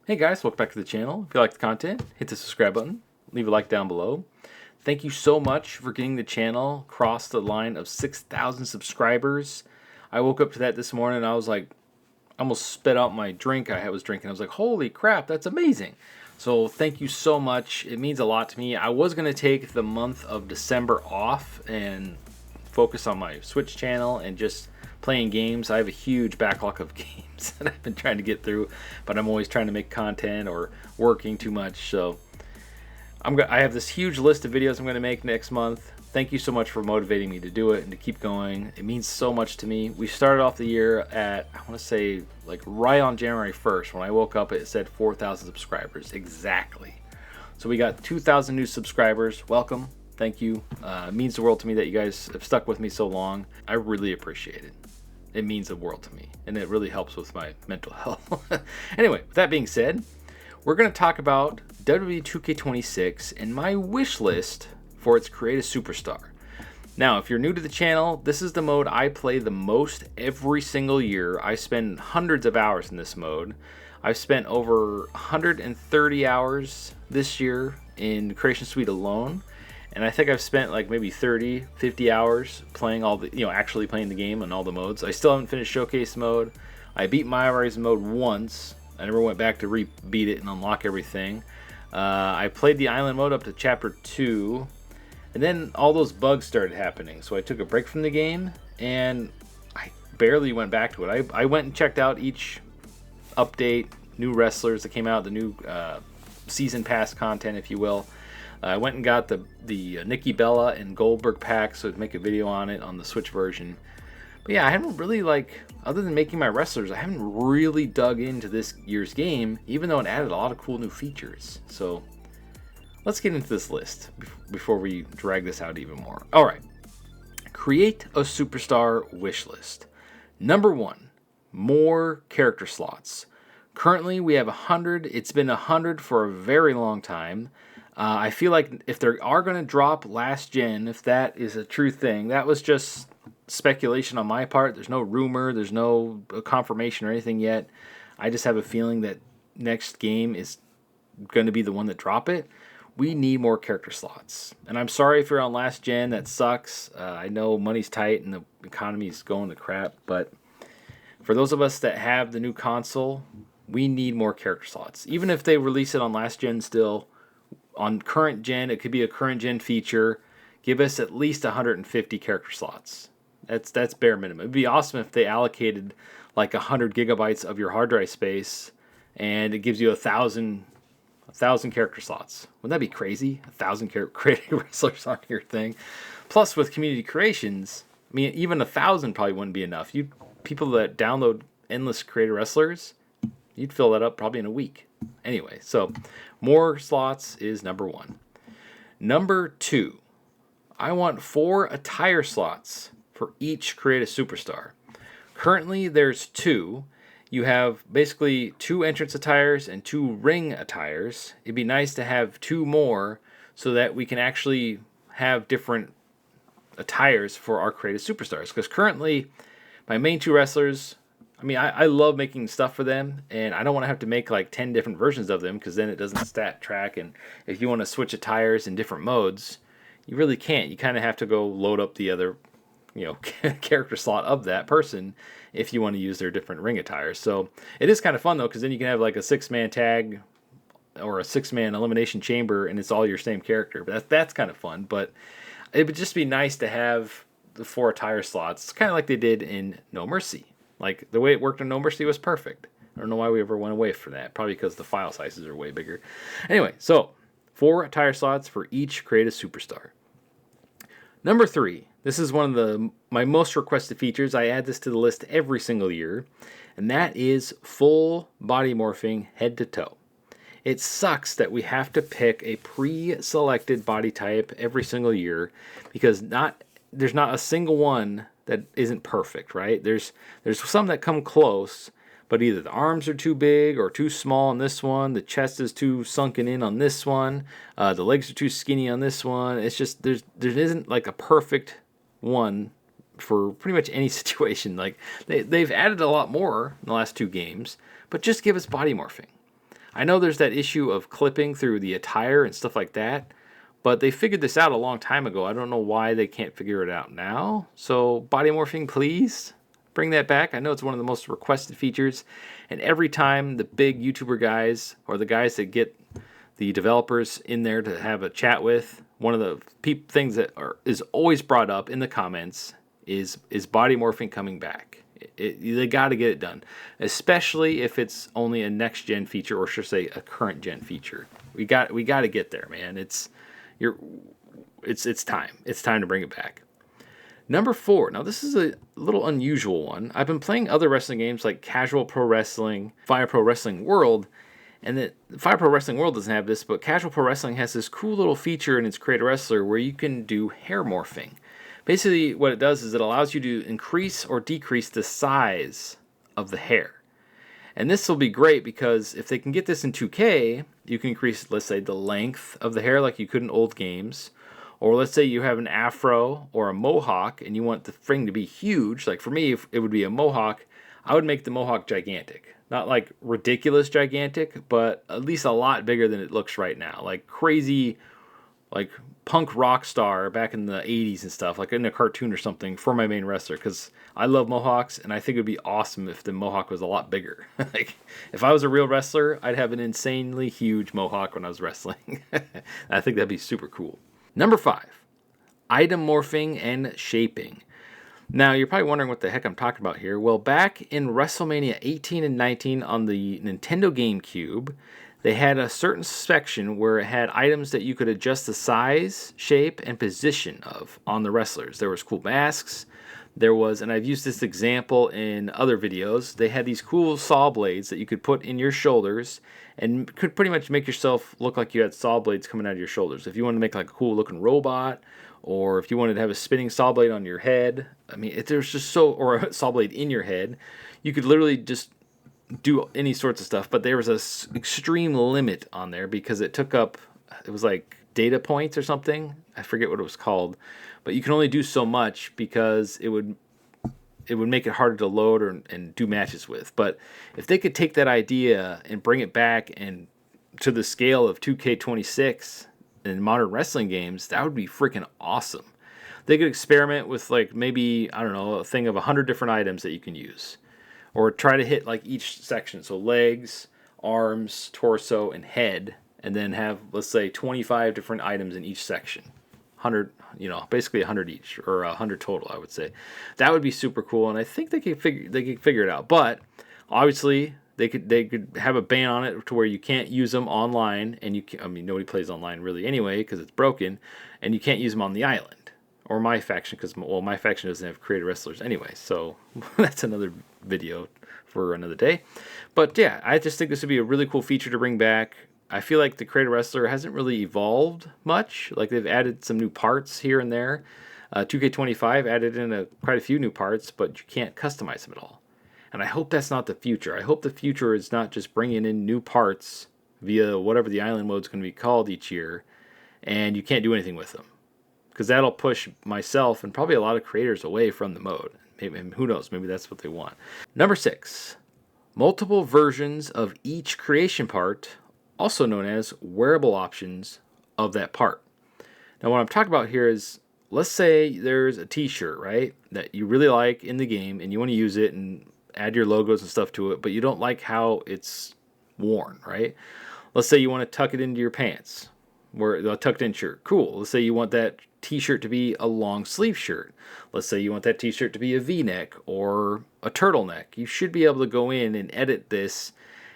Hey guys, welcome back to the channel. If you like the content, hit the subscribe button, leave a like down below. Thank you so much for getting the channel across the line of 6,000 subscribers. I woke up to that this morning and I was like, I almost spit out my drink I was drinking. I was like, holy crap, that's amazing. So thank you so much. It means a lot to me. I was going to take the month of December off and focus on my Switch channel and just playing games. I have a huge backlog of games that I've been trying to get through, but I'm always trying to make content or working too much. So I have this huge list of videos I'm going to make next month. Thank you so much for motivating me to do it and to keep going. It means so much to me. We started off the year at, I want to say, like right on January 1st. When I woke up, it said 4,000 subscribers exactly. So we got 2,000 new subscribers. Welcome. Thank you. It means the world to me that you guys have stuck with me so long. I really appreciate it. It means the world to me, and it really helps with my mental health. Anyway, with that being said, we're going to talk about WWE 2K26 and my wish list for its Create a Superstar. Now, if you're new to the channel, this is the mode I play the most every single year. I spend hundreds of hours in this mode. I've spent over 130 hours this year in Creation Suite alone. And I think I've spent like maybe 30, 50 hours playing all the, actually playing the game on all the modes. I still haven't finished Showcase mode. I beat My Horizon mode once. I never went back to beat it and unlock everything. I played the island mode up to chapter 2. And then all those bugs started happening. So I took a break from the game and I barely went back to it. I went and checked out each update, new wrestlers that came out, the new season pass content, if you will. I went and got the Nikki Bella and Goldberg pack, so to make a video on it on the Switch version. But yeah, I haven't really, other than making my wrestlers, I haven't really dug into this year's game, even though it added a lot of cool new features. So let's get into this list before we drag this out even more. All right, create a superstar wish list. Number 1, more character slots. Currently, we have 100. It's been 100 for a very long time. I feel like if they are going to drop last gen, if that is a true thing, that was just speculation on my part. There's no rumor, there's no confirmation or anything yet. I just have a feeling that next game is going to be the one that drop it. We need more character slots. And I'm sorry if you're on last gen, that sucks. I know money's tight and the economy's going to crap, but for those of us that have the new console, we need more character slots. Even if they release it on last gen still, on current gen, it could be a current gen feature. Give us at least 150 character slots. That's bare minimum. It'd be awesome if they allocated like 100 gigabytes of your hard drive space, and it gives you 1,000 character slots. Wouldn't that be crazy? 1,000 creative wrestlers on your thing. Plus, with community creations, I mean, even 1,000 probably wouldn't be enough. People that download endless creative wrestlers, you'd fill that up probably in a week. Anyway, so more slots is number 1. Number 2, I want 4 attire slots for each Create a Superstar. Currently, there's 2. You have basically 2 entrance attires and 2 ring attires. It'd be nice to have 2 more so that we can actually have different attires for our Create a Superstars. Because currently, my main 2 wrestlers, I mean, I love making stuff for them, and I don't want to have to make like 10 different versions of them because then it doesn't stat track. And if you want to switch attires in different modes, you really can't. You kind of have to go load up the other, character slot of that person if you want to use their different ring attires. So it is kind of fun though, because then you can have like a 6-man tag or a 6-man elimination chamber, and it's all your same character. But that's kind of fun. But it would just be nice to have the 4 attire slots. It's kind of like they did in No Mercy. Like, the way it worked in No Mercy was perfect. I don't know why we ever went away from that. Probably because the file sizes are way bigger. Anyway, so 4 attire slots for each Create a Superstar. Number 3. This is one of my most requested features. I add this to the list every single year. And that is full body morphing head to toe. It sucks that we have to pick a pre-selected body type every single year because there's not a single one that isn't perfect, right? There's some that come close, but either the arms are too big or too small on this one, the chest is too sunken in on this one, the legs are too skinny on this one. It's just there isn't like a perfect one for pretty much any situation. Like they've added a lot more in the last 2 games, but just give us body morphing. I know there's that issue of clipping through the attire and stuff like that, but they figured this out a long time ago. I don't know why they can't figure it out now. So body morphing, please bring that back. I know it's one of the most requested features, and every time the big YouTuber guys or the guys that get the developers in there to have a chat with, one of the things that is always brought up in the comments is body morphing coming back. They got to get it done, especially if it's only a next gen feature, or should I say a current gen feature. We got to get there, man. It's time. It's time to bring it back. Number 4. Now this is a little unusual one. I've been playing other wrestling games like Casual Pro Wrestling, Fire Pro Wrestling World, and the Fire Pro Wrestling World doesn't have this, but Casual Pro Wrestling has this cool little feature in its Create a Wrestler where you can do hair morphing. Basically, what it does is it allows you to increase or decrease the size of the hair. And this will be great because if they can get this in 2K, you can increase, let's say, the length of the hair like you could in old games. Or let's say you have an afro or a mohawk and you want the thing to be huge. Like for me, if it would be a mohawk, I would make the mohawk gigantic. Not like ridiculous gigantic, but at least a lot bigger than it looks right now. Like crazy, like punk rock star back in the 80s and stuff, like in a cartoon or something for my main wrestler, because I love mohawks and I think it would be awesome if the mohawk was a lot bigger. Like if I was a real wrestler, I'd have an insanely huge mohawk when I was wrestling. I think that'd be super cool. Number 5, item morphing and shaping. Now you're probably wondering what the heck I'm talking about here. Well, back in WrestleMania 18 and 19 on the Nintendo GameCube, they had a certain section where it had items that you could adjust the size, shape, and position of on the wrestlers. There was cool masks. There was, and I've used this example in other videos, they had these cool saw blades that you could put in your shoulders and could pretty much make yourself look like you had saw blades coming out of your shoulders. If you wanted to make like a cool looking robot, or if you wanted to have a spinning saw blade on your head, I mean, if there's just or a saw blade in your head, you could literally just do any sorts of stuff. But there was a extreme limit on there because it took up, it was like data points or something. I forget what it was called, but you can only do so much because it would make it harder to load and do matches with. But if they could take that idea and bring it back and to the scale of 2K26 in modern wrestling games, that would be freaking awesome. They could experiment with like maybe, I don't know, a thing of 100 different items that you can use. Or try to hit like each section. So legs, arms, torso, and head. And then have, let's say, 25 different items in each section. 100, basically 100 each, or 100 total, I would say. That would be super cool, and I think they could figure it out. But obviously, they could have a ban on it to where you can't use them online, and nobody plays online really anyway because it's broken, and you can't use them on the island or my faction because my faction doesn't have creative wrestlers anyway. So that's another video for another day. But yeah, I just think this would be a really cool feature to bring back. I feel like the Creator Wrestler hasn't really evolved much. Like they've added some new parts here and there. 2K25 added in quite a few new parts, but you can't customize them at all. And I hope that's not the future. I hope the future is not just bringing in new parts via whatever the island mode is going to be called each year, and you can't do anything with them. Because that'll push myself and probably a lot of creators away from the mode. Maybe, who knows, maybe that's what they want. Number 6, multiple versions of each creation part, also known as wearable options of that part. Now what I'm talking about here is, let's say there's a t-shirt, right, that you really like in the game and you want to use it and add your logos and stuff to it, but you don't like how it's worn, right? Let's say you want to tuck it into your pants, where the tucked in shirt. Cool. Let's say you want that t-shirt to be a long sleeve shirt. Let's say you want that t-shirt to be a v-neck or a turtleneck. You should be able to go in and edit this,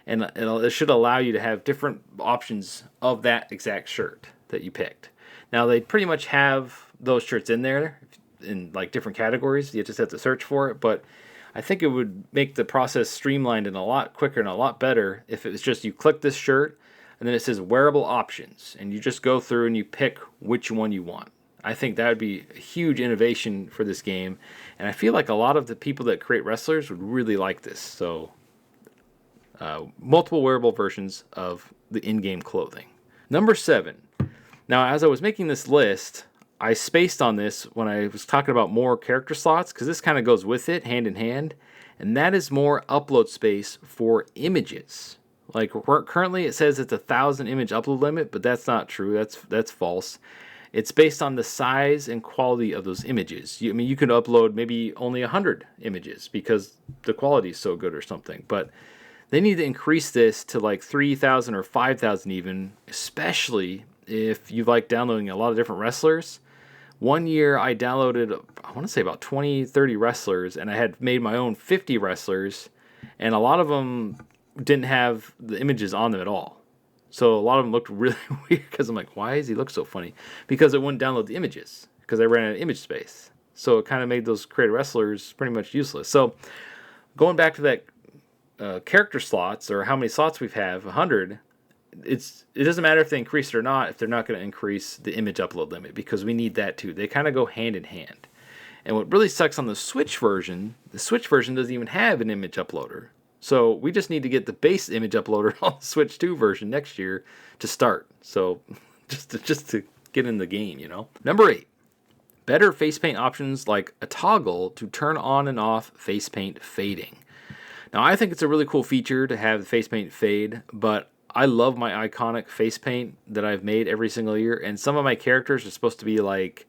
and it should allow you to have different options of that exact shirt that you picked. Now they pretty much have those shirts in there in like different categories. You just have to search for it, but I think it would make the process streamlined and a lot quicker and a lot better if it was just you click this shirt and then it says wearable options and you just go through and you pick which one you want. I think that would be a huge innovation for this game, and I feel like a lot of the people that create wrestlers would really like this. So multiple wearable versions of the in-game clothing. Number 7. Now, as I was making this list, I spaced on this when I was talking about more character slots, because this kind of goes with it, hand in hand, and that is more upload space for images. Like currently it says it's 1,000 image upload limit, but that's not true. That's false. It's based on the size and quality of those images. I mean, you can upload maybe only 100 images because the quality is so good or something. But they need to increase this to like 3,000 or 5,000 even, especially if you like downloading a lot of different wrestlers. One year I downloaded, I want to say about 20, 30 wrestlers, and I had made my own 50 wrestlers, and a lot of them didn't have the images on them at all. So a lot of them looked really weird because I'm like, why does he look so funny? Because it wouldn't download the images because I ran out of image space. So it kind of made those creative wrestlers pretty much useless. So going back to that character slots or how many slots we have, 100, it doesn't matter if they increase it or not if they're not going to increase the image upload limit because we need that too. They kind of go hand in hand. And what really sucks on the Switch version doesn't even have an image uploader. So we just need to get the base image uploader on the Switch 2 version next year to start. So just to get in the game, you know. Number 8, better face paint options like a toggle to turn on and off face paint fading. Now I think it's a really cool feature to have the face paint fade, but I love my iconic face paint that I've made every single year, and some of my characters are supposed to be like,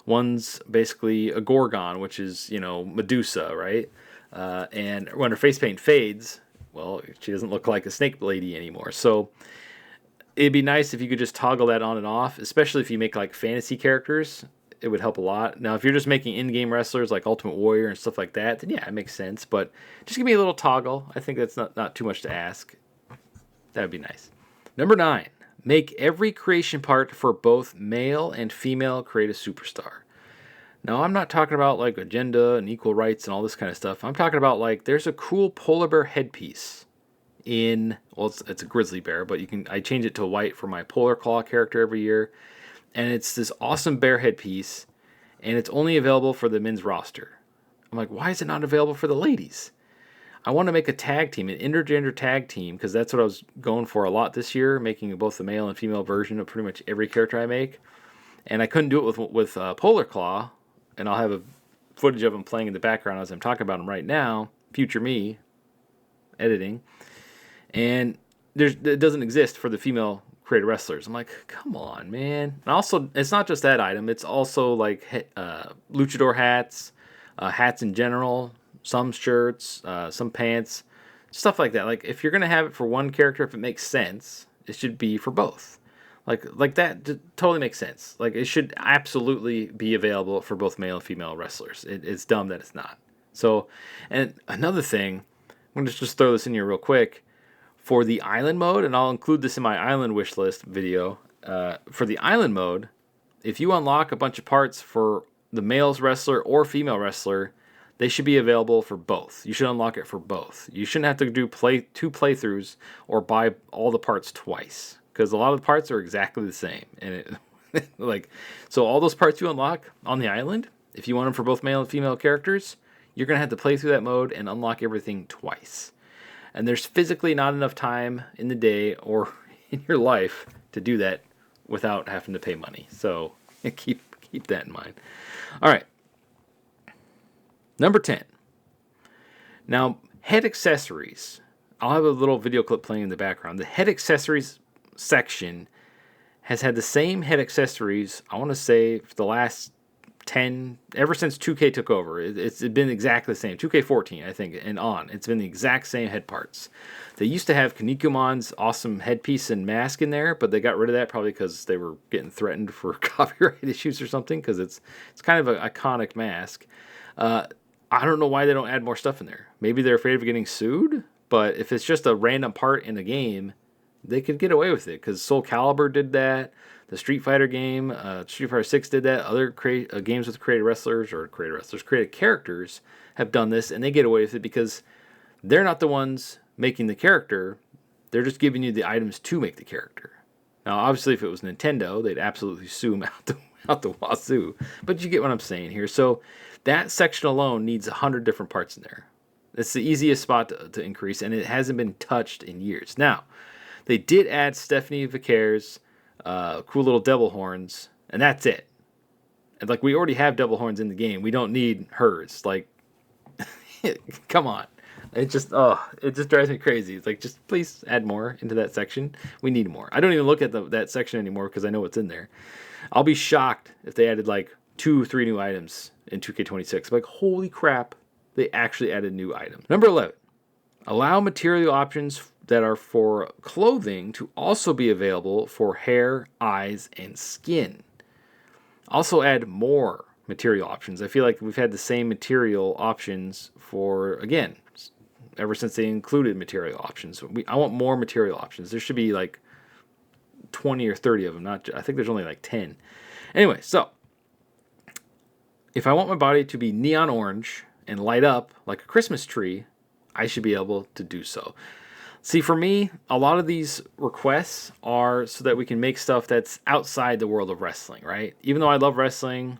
one's basically a Gorgon, which is, you know, Medusa, right? And when her face paint fades, well, she doesn't look like a snake lady anymore. So it'd be nice if you could just toggle that on and off, especially if you make like fantasy characters. It would help a lot. Now, if you're just making in-game wrestlers like Ultimate Warrior and stuff like that, then yeah, it makes sense. But just give me a little toggle. I think that's not too much to ask. That would be nice. Number 9, make every creation part for both male and female create a superstar. Now, I'm not talking about like agenda and equal rights and all this kind of stuff. I'm talking about like there's a cool polar bear headpiece in, well, it's a grizzly bear, but I change it to white for my polar claw character every year. And it's this awesome bear headpiece, and it's only available for the men's roster. I'm like, why is it not available for the ladies? I want to make a tag team, an intergender tag team, because that's what I was going for a lot this year, making both the male and female version of pretty much every character I make. And I couldn't do it with Polar Claw, and I'll have a footage of him playing in the background as I'm talking about him right now, future me, editing. And it doesn't exist for the female creative wrestlers. I'm like, come on, man. And also, it's not just that item. It's also like luchador hats, hats in general, some shirts, some pants, stuff like that. Like, if you're going to have it for one character, if it makes sense, it should be for both. Like that totally makes sense. Like, it should absolutely be available for both male and female wrestlers. It's dumb that it's not. So, and another thing, I'm going to just throw this in here real quick. For the island mode, and I'll include this in my island wish list video, for the island mode, if you unlock a bunch of parts for the male's wrestler or female wrestler, they should be available for both. You should unlock it for both. You shouldn't have to do two playthroughs or buy all the parts twice, because a lot of the parts are exactly the same. And so all those parts you unlock on the island, if you want them for both male and female characters, you're going to have to play through that mode and unlock everything twice. And there's physically not enough time in the day or in your life to do that without having to pay money. So keep that in mind. All right. Number 10. Now, head accessories. I'll have a little video clip playing in the background. The head accessories section has had the same head accessories, I want to say, for the last 10, ever since 2K took over. It's been exactly the same. 2K14, I think, and on. It's been the exact same head parts. They used to have Kinnikuman's awesome headpiece and mask in there, but they got rid of that probably because they were getting threatened for copyright issues or something, because it's kind of an iconic mask. I don't know why they don't add more stuff in there. Maybe they're afraid of getting sued, but if it's just a random part in a game, they could get away with it, because Soul Calibur did that. The Street Fighter game, Street Fighter 6 did that. Other games with created characters have done this, and they get away with it because they're not the ones making the character. They're just giving you the items to make the character. Now, obviously, if it was Nintendo, they'd absolutely sue them out the wazoo. But you get what I'm saying here. So that section alone needs 100 different parts in there. It's the easiest spot to increase, and it hasn't been touched in years. Now, they did add Stephanie Vicare's cool little devil horns, and that's it. And like, we already have devil horns in the game. We don't need hers. Like, come on. It just drives me crazy. It's like, just please add more into that section. We need more. I don't even look at that section anymore because I know what's in there. I'll be shocked if they added like 2 or 3 new items in 2K26. Like, holy crap, they actually added new items. Number 11, allow material options that are for clothing to also be available for hair, eyes, and skin. Also add more material options. I feel like we've had the same material options for, again, ever since they included material options. I want more material options. There should be like 20 or 30 of them. I think there's only like 10. Anyway, so if I want my body to be neon orange and light up like a Christmas tree, I should be able to do so. See, for me, a lot of these requests are so that we can make stuff that's outside the world of wrestling, right? Even though I love wrestling,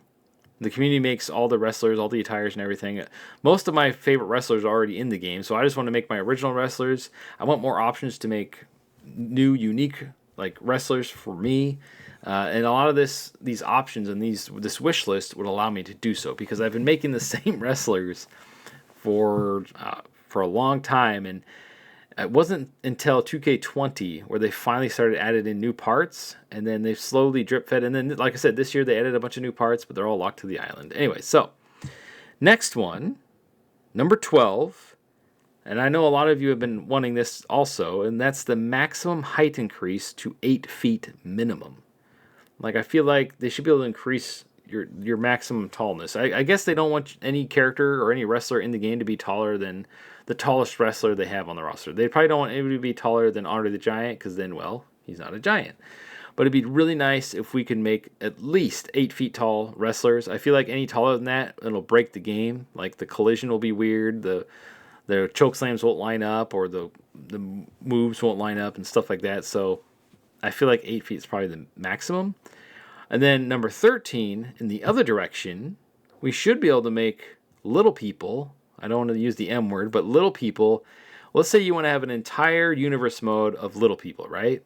the community makes all the wrestlers, all the attires and everything. Most of my favorite wrestlers are already in the game, so I just want to make my original wrestlers. I want more options to make new, unique like wrestlers for me. And a lot of these options and this wish list would allow me to do so, because I've been making the same wrestlers for a long time, and it wasn't until 2K20 where they finally started adding in new parts, and then they've slowly drip fed. And then, like I said, this year they added a bunch of new parts, but they're all locked to the island. Anyway, so next one, number 12, and I know a lot of you have been wanting this also, and that's the maximum height increase to 8 feet minimum. Like, I feel like they should be able to increase your maximum tallness. I guess they don't want any character or any wrestler in the game to be taller than the tallest wrestler they have on the roster. They probably don't want anybody to be taller than Andre the Giant, because then, well, he's not a giant. But it'd be really nice if we could make at least 8 feet tall wrestlers. I feel like any taller than that, it'll break the game. Like, the collision will be weird, the choke slams won't line up, or the moves won't line up and stuff like that. So I feel like 8 feet is probably the maximum. And then number 13, in the other direction, we should be able to make little people. I don't want to use the M word, but little people. Let's say you want to have an entire universe mode of little people, right?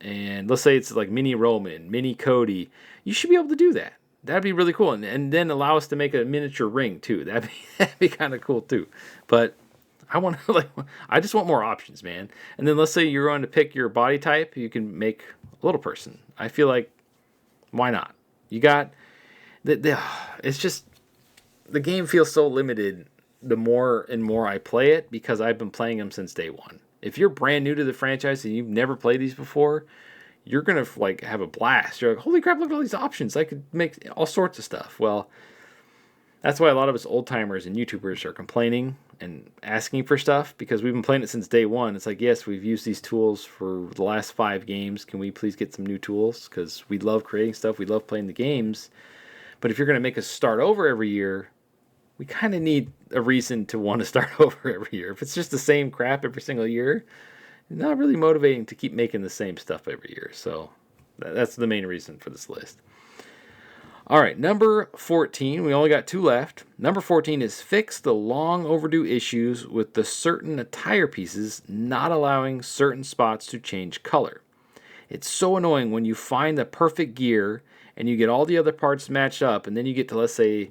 And let's say it's like mini Roman, mini Cody. You should be able to do that. That'd be really cool. And then allow us to make a miniature ring too. That'd be kind of cool too. But I just want more options, man. And then let's say you're going to pick your body type, you can make a little person. I feel like, why not? You got it's just, the game feels so limited the more and more I play it, because I've been playing them since day one. If you're brand new to the franchise and you've never played these before, you're gonna like have a blast. You're like, holy crap, look at all these options. I could make all sorts of stuff. Well, that's why a lot of us old timers and YouTubers are complaining and asking for stuff, because we've been playing it since day one. It's like, yes, we've used these tools for the last 5 games. Can we please get some new tools? Because we love creating stuff. We love playing the games. But if you're going to make us start over every year, we kind of need a reason to want to start over every year. If it's just the same crap every single year, it's not really motivating to keep making the same stuff every year. So that's the main reason for this list. All right, number 14, we only got 2 left. Number 14 is fix the long overdue issues with the certain attire pieces not allowing certain spots to change color. It's so annoying when you find the perfect gear and you get all the other parts matched up, and then you get to, let's say,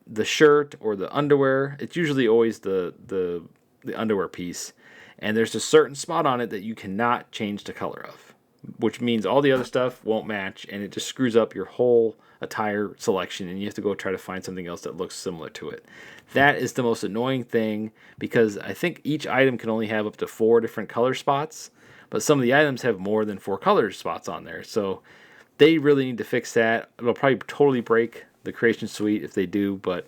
the shirt or the underwear. It's usually always the underwear piece, and there's a certain spot on it that you cannot change the color of, which means all the other stuff won't match, and it just screws up your whole attire selection, and you have to go try to find something else that looks similar to it. That is the most annoying thing, because I think each item can only have up to 4 different color spots, but some of the items have more than 4 color spots on there. So they really need to fix that. It'll probably totally break the creation suite if they do, but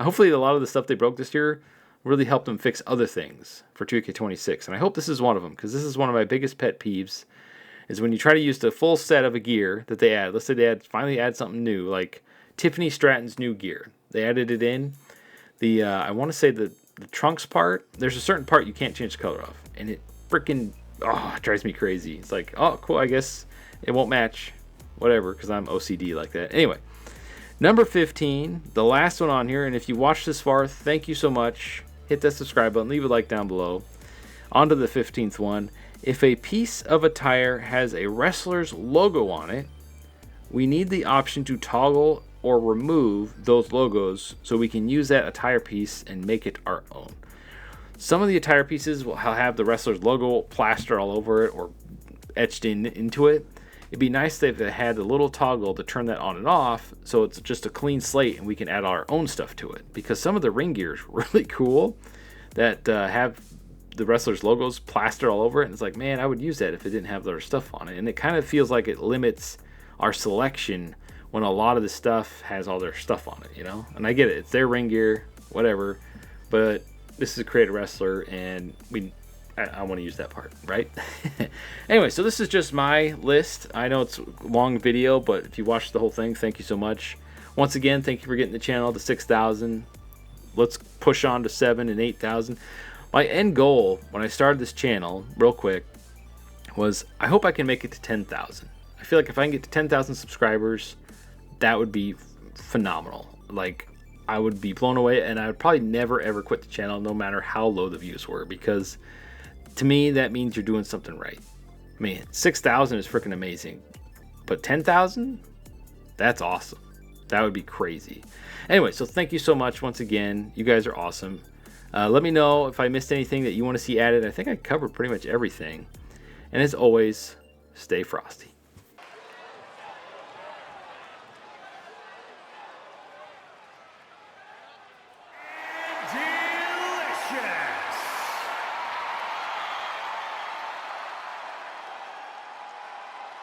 hopefully a lot of the stuff they broke this year really helped them fix other things for 2K26, and I hope this is one of them, because this is one of my biggest pet peeves, is when you try to use the full set of a gear that they add. Let's say they finally add something new, like Tiffany Stratton's new gear. They added it in. I want to say the trunks part, there's a certain part you can't change the color of, and it freaking, it drives me crazy. It's like, oh, cool, I guess it won't match, whatever, because I'm OCD like that. Anyway, number 15, the last one on here, and if you watched this far, thank you so much. Hit that subscribe button, leave a like down below. On to the 15th one. If a piece of attire has a wrestler's logo on it, we need the option to toggle or remove those logos so we can use that attire piece and make it our own. Some of the attire pieces will have the wrestler's logo plastered all over it or etched into it. It'd be nice if it had a little toggle to turn that on and off, so it's just a clean slate and we can add our own stuff to it. Because some of the ring gear is really cool that have the wrestlers' logos plastered all over it, and it's like, man, I would use that if it didn't have their stuff on it. And it kind of feels like it limits our selection when a lot of the stuff has all their stuff on it, you know? And I get it, it's their ring gear, whatever, but this is a creative wrestler, and I want to use that part, right? Anyway, so this is just my list. I know it's a long video, but if you watched the whole thing, thank you so much. Once again, thank you for getting the channel to 6,000. Let's push on to 7,000 and 8,000. My end goal when I started this channel, real quick, was I hope I can make it to 10,000. I feel like if I can get to 10,000 subscribers, that would be phenomenal. Like, I would be blown away, and I would probably never ever quit the channel no matter how low the views were, because to me that means you're doing something right. I mean, 6,000 is freaking amazing, but 10,000, that's awesome. That would be crazy. Anyway, so thank you so much once again. You guys are awesome. Let me know if I missed anything that you want to see added. I think I covered pretty much everything. And as always, stay frosty.